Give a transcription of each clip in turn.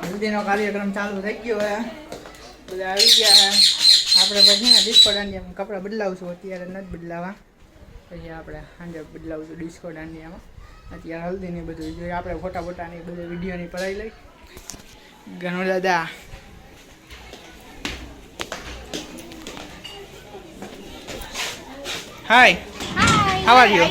હલ્દીનો કાર્યક્રમ ચાલુ થઈ ગયો હે, બધા આવી ગયા હે. આપણે પછી ને ડિસ્કો દાંડિયામાં કપડાં બદલાવશું, અત્યારે નથી બદલાવા, પછી આપણે સાંજે બદલાવશું ડિસ્કો દાંડિયામાં. અત્યારે હલ્દીની બધું જોઈએ, આપણે ફોટા બોટાની બધું વિડીયોની પડાવી લઈ. ગણો દાદા હાય, હાવ આર યુ?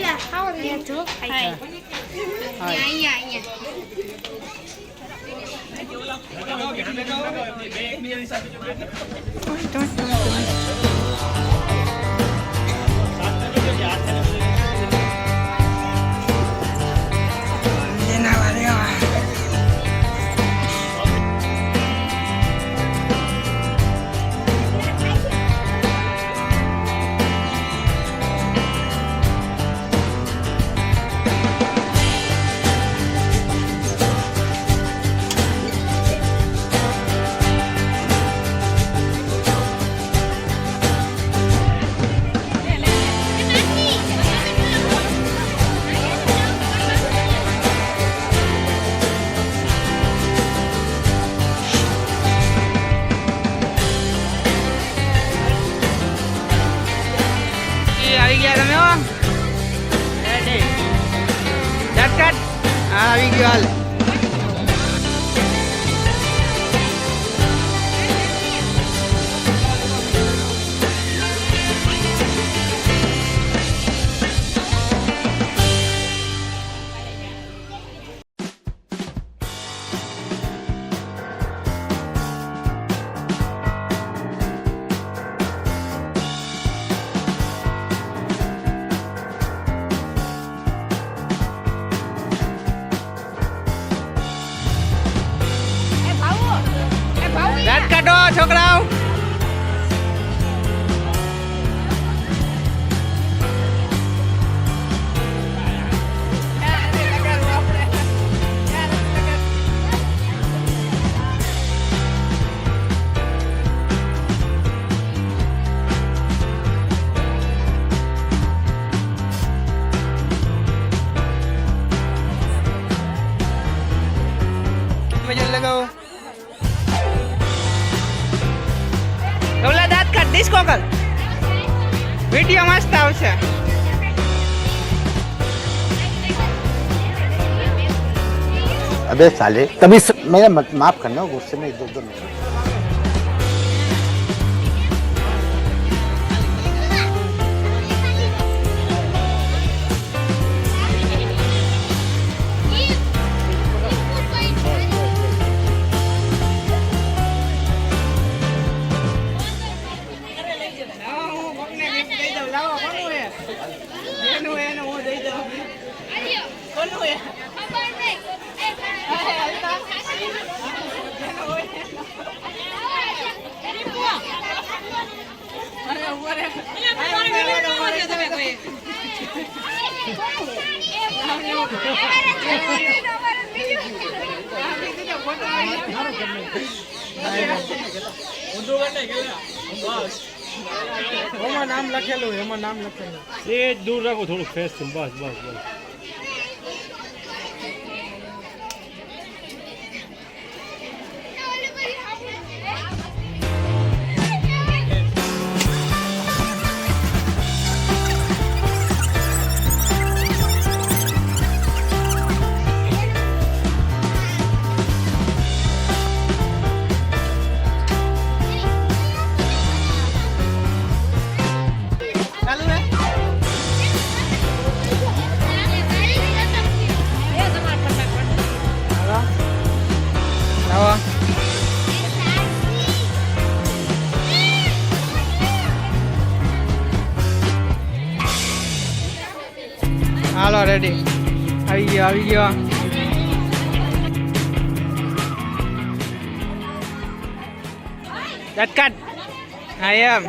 આવી ગયા તમે? હા, આવી ગયો હાલ. દાંત કાઢો છોકરાઓ. લગાવો. દાંત કાઢ, ડિસ્કો કર, વિડીયો મસ્ત આવશે. अबे साले तभी मेरा माफ करना, गुस्से में इधर उधर नहीं. નામ લખેલું, એમાં નામ લખેલું. એ દૂર રાખો થોડું ફેસ થી. બસ બસ બસ. હાલો રેડી, આવી ગયો આવી ગયો. દાંત કાઢ. હા એમ.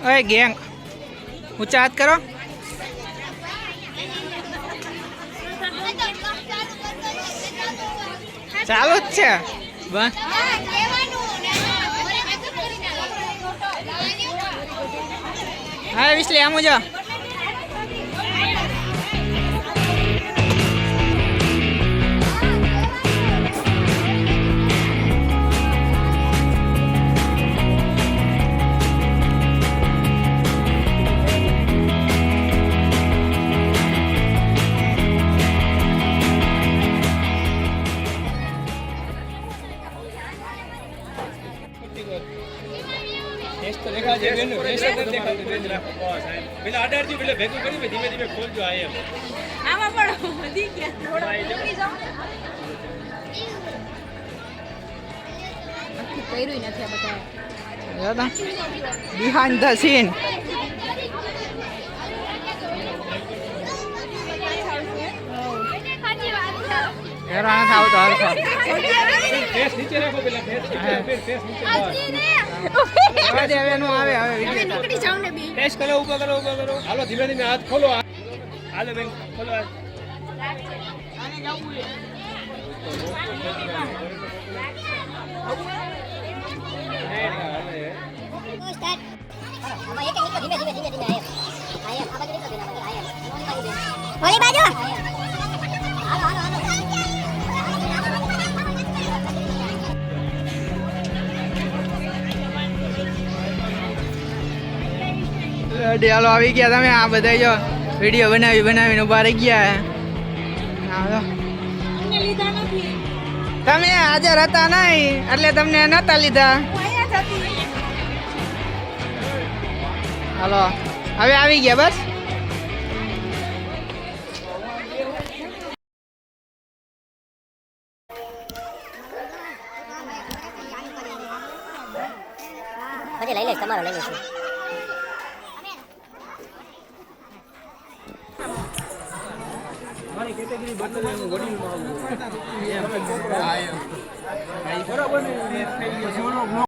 ઓય ગેંગ, ઊંચા હાથ કરો. ચાલુ જ છે બસ. હા વિસલી આમ જો બિહાઇન્ડ ધ સીન હેરાન થાવ તો હરખો ફેસ નીચે રાખો પેલા ફેસ નીચે હવે દે હવે નો આવે હવે વિડિયો નીકળી જાવ ને બી ફેસ કરો ઊભા કરો હાલો ધીમે ધીમે હાથ ખોલો હાલો બેન ખોલો હાથ આને ગાવું છે સ્ટાર્ટ આમાં એક નીકળો ધીમે ધીમે ધીમે ધીમે આયા આ બાજુ નીકળો દેના આયા ઓલી બાજુ હાલો હાલો હાલો હાલો આવી ગયા તમે આ બધા જો વિડીયો બનાવીને ઉભા રહી ગયા હાલો તમે હાજર હતા નહીં એટલે તમને નતા લીધા હાલો હવે આવી ગયા બસ પછી લઈ લઈશ તમારો લઈ લઈશ મારી કેટેગરી બદલે હું વડીલમાં આવું બરાબર ને થઈ ગયો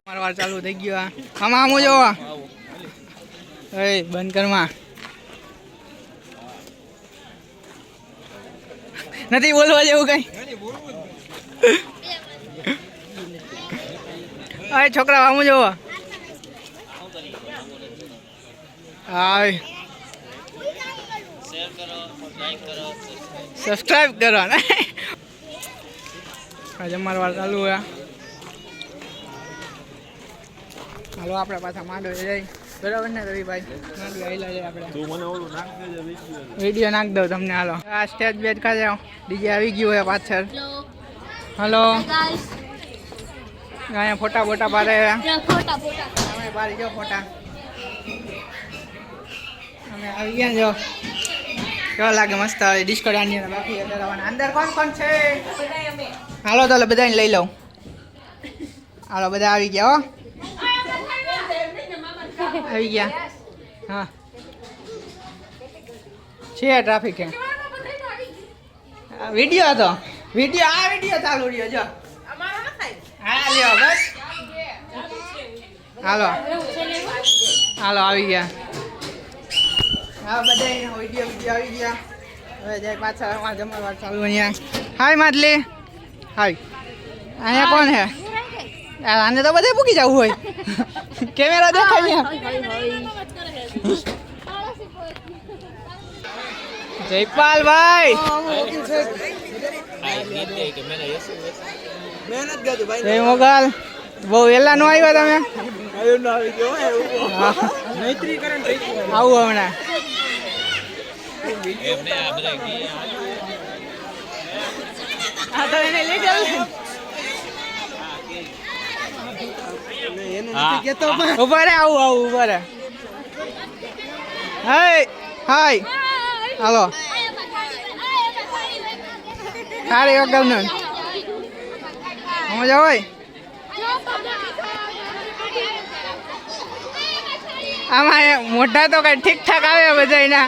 મારો વાર ચાલુ થઈ ગયો આમાં આમ જોવો એ બંધ કરમાં નથી બોલવા જેવું કઈ અરે છોકરા આમ જોવો હાય સબસ્ક્રાઇબ કરો ને આજે અમારો વાર ચાલુ હોય હાલો આપણે પાછા માંડવે જઈ બરાબર ને રવિભાઈ માંડવે આવેલા છે આપણે વિડીયો નાખ દઉં તમને હાલો આ સ્ટેજ બેજ કાઢે ડીજે આવી ગયું હોય પાછળ હલો અહીંયા ફોટા બોટા પાડે અમે પાડી જો ફોટા અમે આવી ગયા જો કેવો લાગે મસ્ત ડિસ્કો દાંડિયા બાકી અંદર કોણ કોણ છે હાલો તો બધાને લઈ લઉં હાલો બધા આવી ગયા હો આવી ગયા હા છે ટ્રાફિક હે વિડીયો હતો વિડીયો ચાલુ રહ્યો જો હા લ્યો બસ હાલો હાલો આવી ગયા હા બધા વિડીયો આવી ગયા હવે જાય પાછા અમારે જમણવાર ચાલુ અહીંયા હાય માદલી હાય અહીંયા કોણ હે આને તો બધે પૂકી જવું હોય કેમેરા દેખાય જયપાલભાઈ જય મોગલ બહુ વહેલા નો આવ્યા તમે આવું હમણાં હા તો એને લઈ જાવ ઉભા રે આવું ઉભા રે હાય હાલો સારી વગર નો મજા હોય આમાં મોઢા તો કઈ ઠીક ઠાક આવે બધાના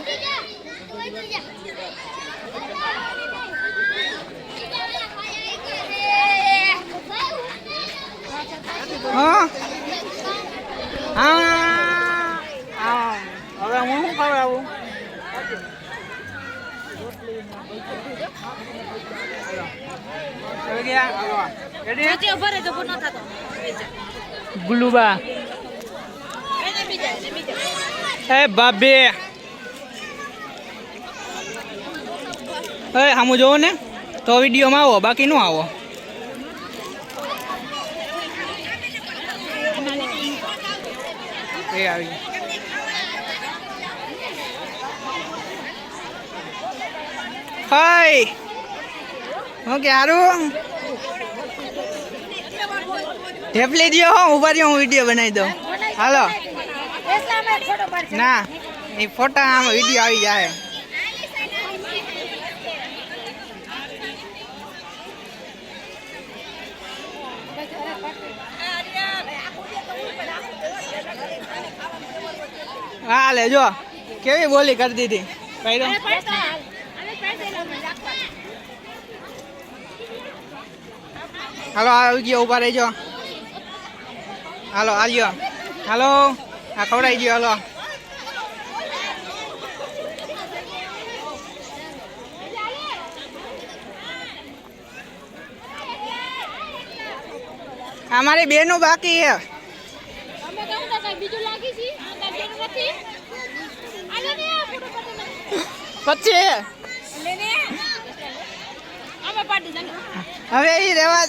હા હા હવે હું શું ખવડાવું આવી ગયા હાલો રેડી ગુલુબા એ બાબે એ સામું જોવો ને તો વિડીયોમાં આવો બાકી ન આવો એ આવી હાય ઓકે હારું ઢેપલી દો હો ઉભા રહ્યો હું વિડીયો બનાવી દઉં હાલો ના એ ફોટા આમાં વિડીયો આવી જાય હા લે જો કેવી બોલી કરી દીધી હાલો આવી ગયો ઉભા રહેજો હાલો આવ્યો હાલો આ ખવડાવી ગયો હાલો અમારી બેનું બાકી છે પછી હવે એ રેવા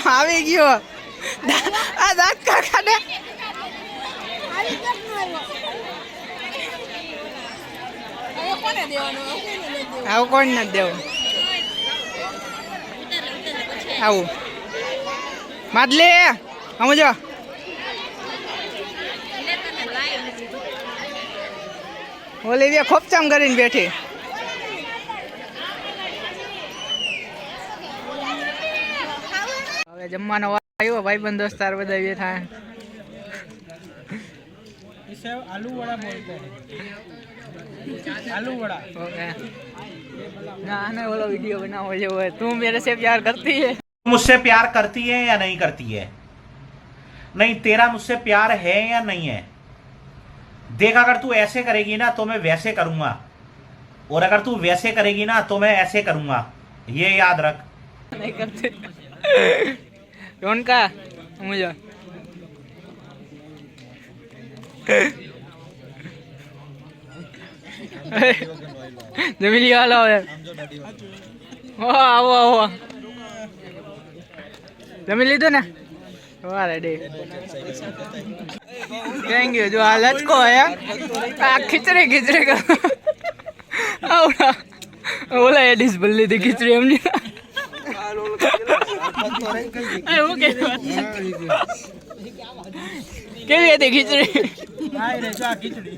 આવી ગયો આ દાંત કાકાને આવું કોણ નથી દેવું આવું માદલી સમજો ઓલી બે ખોપચામ કરીને બેઠી હવે જમવાનો આવ્યો ભાઈબંધ દોસ્તાર બધા બેઠા आलू वड़ा बोलते हैं आलू वड़ा ओके ना ना बोलो वीडियो बनाओ जो है तू मेरे से प्यार करती है मुझसे प्यार करती है या नहीं करती है नहीं तेरा मुझसे प्यार है या नहीं है देख अगर तू ऐसे करेगी ना तो मैं वैसे करूंगा और अगर तू वैसे करेगी ना तो मैं ऐसे करूंगा ये याद रख नहीं करते कौन का मुझे जमी लिया लो आओ आओ जमी लीधो ने वाह रेडी थैंक यू जो आ लचको है आ खिचड़ी खिचड़ी का आवड़ा ओला ये डिश बल्ली थी खिचड़ी हमने ओके કેવી હતી ખીચડી खिचड़ी